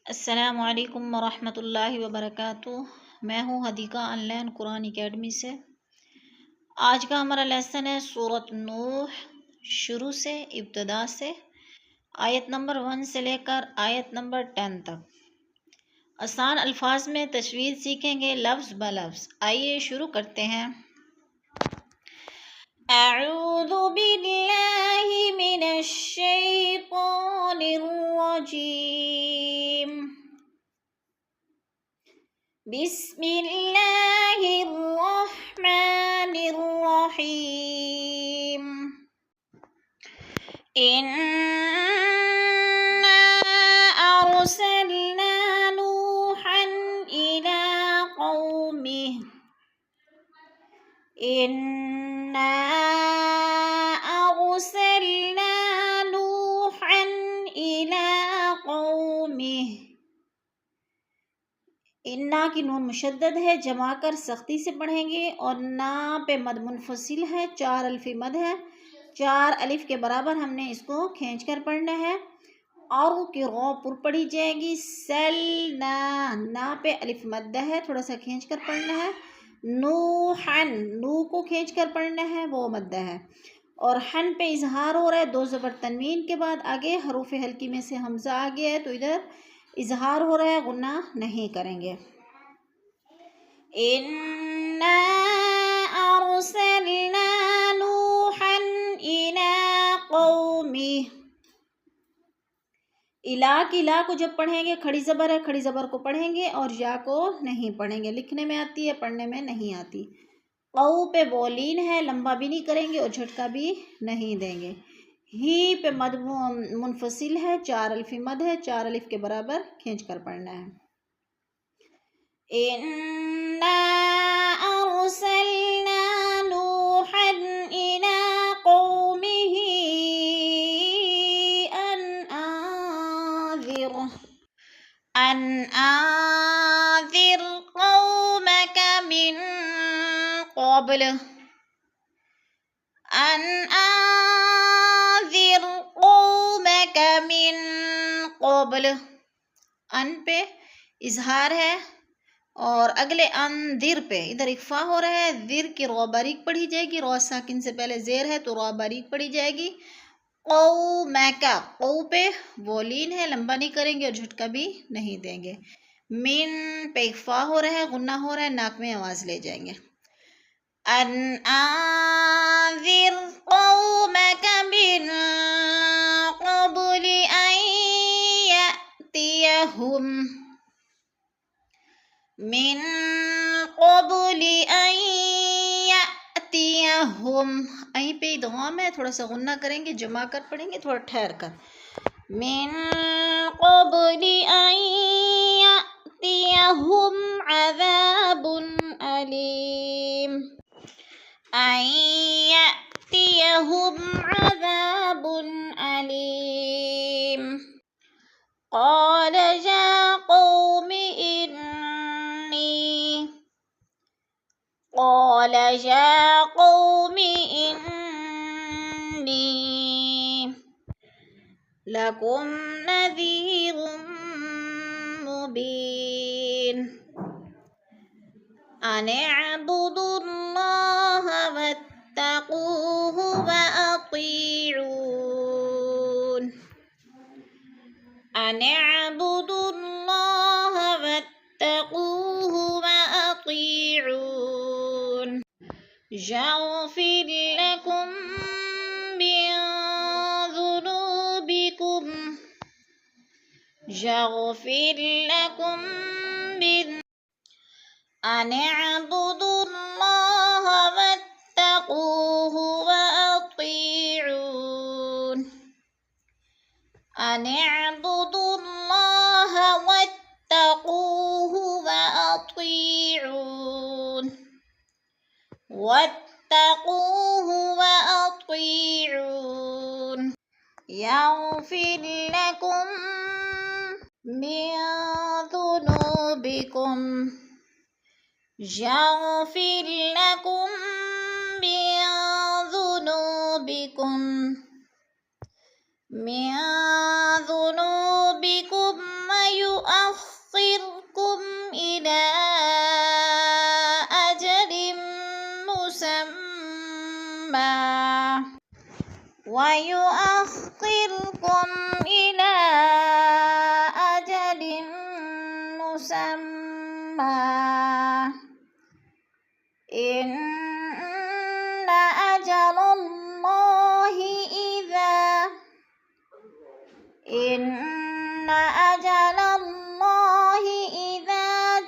السلام علیکم ورحمۃ اللہ وبرکاتہ۔ میں ہوں حدیقہ آن لائن قرآن اکیڈمی سے۔ آج کا ہمارا لیسن ہے سورۃ نوح، شروع سے ابتدا سے آیت نمبر 1 سے لے کر آیت نمبر 10 تک۔ آسان الفاظ میں تجوید سیکھیں گے لفظ بہ لفظ۔ آئیے شروع کرتے ہیں۔ اعوذ باللہ من الشیطان الرجیم، بسم اللہ الرحمن الرحیم۔ انا ارسلنا نوحا الى قومه ارسلنا نوحا الى قومه۔ انا کی نون مشدد ہے، جما کر سختی سے پڑھیں گے، اور نا پہ مد منفصل ہے، 4 الفی مد ہے، 4 الف کے برابر ہم نے اس کو کھینچ کر پڑھنا ہے۔ اور کی رو پر پڑھی جائے گی، سلنا، نا پہ الف مد ہے، تھوڑا سا کھینچ کر پڑھنا ہے۔ نوحن، نو کو کھینچ کر پڑھنا ہے، وہ مد ہے۔ اور حن پہ اظہار ہو رہا ہے، 2 زبر تنوین کے بعد آگے حروف حلقی میں سے حمزہ آ گیا ہے، تو ادھر اظہار ہو رہا ہے، غنہ نہیں کریں گے۔ انا ارسلنا نوحا الى قومه۔ الا کی لا کو جب پڑھیں گے، کھڑی زبر ہے، کھڑی زبر کو پڑھیں گے، اور یا کو نہیں پڑھیں گے۔ لکھنے میں آتی ہے، پڑھنے میں نہیں آتی۔ قو پہ بولین ہے، لمبا بھی نہیں کریں گے اور جھٹکا بھی نہیں دیں گے۔ ہی پہ مد منفصل ہے، 4 الفی مد ہے، 4 الف کے برابر کھینچ کر پڑھنا ہے۔ انا ارسلنا نوحا الى قومه ان انذر قومك من قبل ان انذر قومك من قبل۔ ان پہ اظہار ہے، اور اگلے انذر پہ ادھر اخفا ہو رہا ہے، ذر کی رو باریک پڑھی جائے گی، رو ساکن سے پہلے زیر ہے تو رو باریک پڑھی جائے گی۔ قومک، قو پہ بولین ہے، لمبا نہیں کریں گے اور جھٹکا بھی نہیں دیں گے۔ من پہ اخفا ہو رہا ہے، غنہ ہو رہا ہے، ناک میں آواز لے جائیں گے۔ ان انذر قومک من قبل ان یأتیہم، من قبل ان یأتیہم۔ این پہ ادغام ہے، تھوڑا سا غنہ کریں گے، جمع کر پڑھیں گے، تھوڑا ٹھہر کر۔ من قبل ان یأتیہم عذاب علیم، ان یأتیہم عذاب علیم۔ قال یا قوم انی لکم نذیر مبین، ان اعبدوا اللہ واتقوہ واطیعون، ان اعبدوا اللہ واتقوہ واطیعون، یغفر لکم من ذنوبکم، یغفر لکم من، ان اعبدوا اللہ واتقوہ واطیعون، ان اعبدوا اللہ واتقوہ واطیعون، واتقوہ واطیعون، یغفر لکم من ذنوبکم، یغفر لکم من ذنوبکم، من ذنوبکم يؤخركم إلى أجل مسمى ويؤخركم إلى أجل مسمى إن أجل الله إذا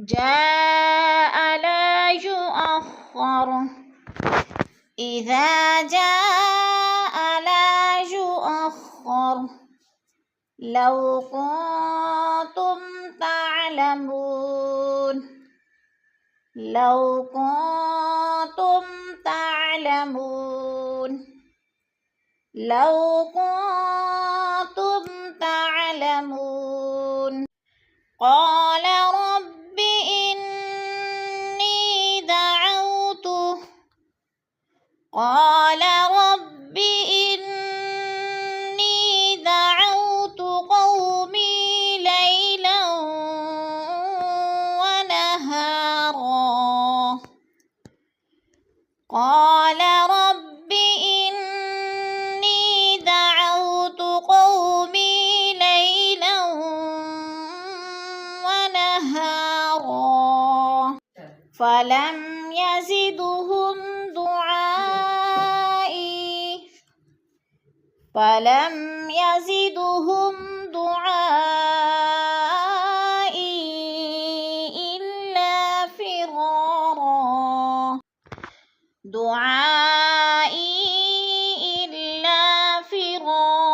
جاء لا يؤخر إذا جاء لا يؤخر لو كنتم تعلمون قال رب إني دعوت قومي ليلا ونهارا فلم يزدهم دعائي إلا فرارا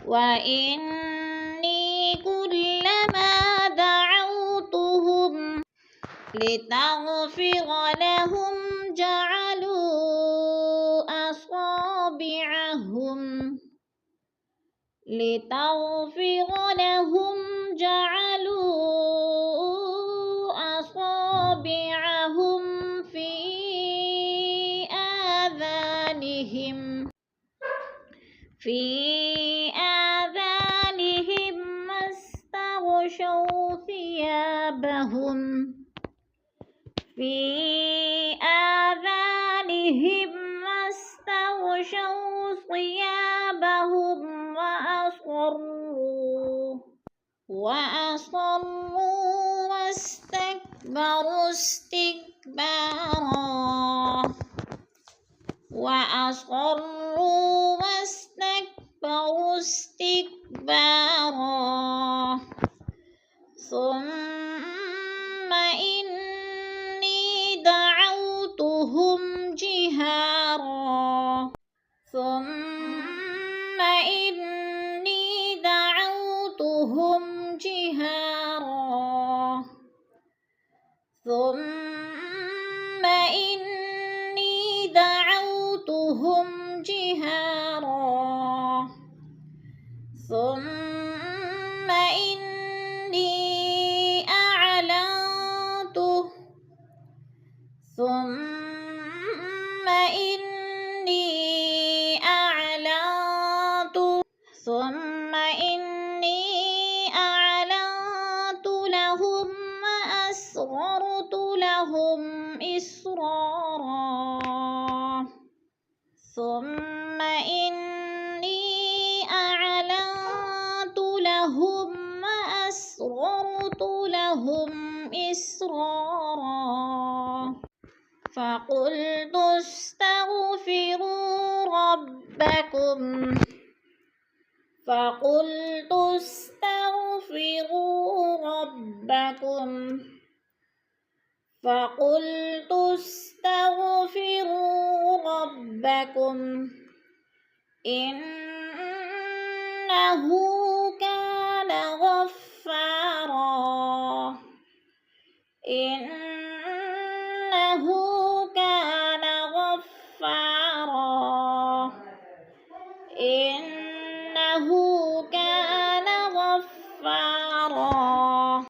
وإني كلما دعوتهم لتغفر لهم جعلوا أصابعهم في آذانهم واستغشوا ثيابهم وأصروا واستكبروا استكبارا ثم إني دعوتهم جهارا ثم إني أعلنت لهم وأسررت لهم إسرارا ثم إني أعلنت لهم وأسررت لهم إسرارا فقلت استغفروا ربكم إنه كان غفارا إنه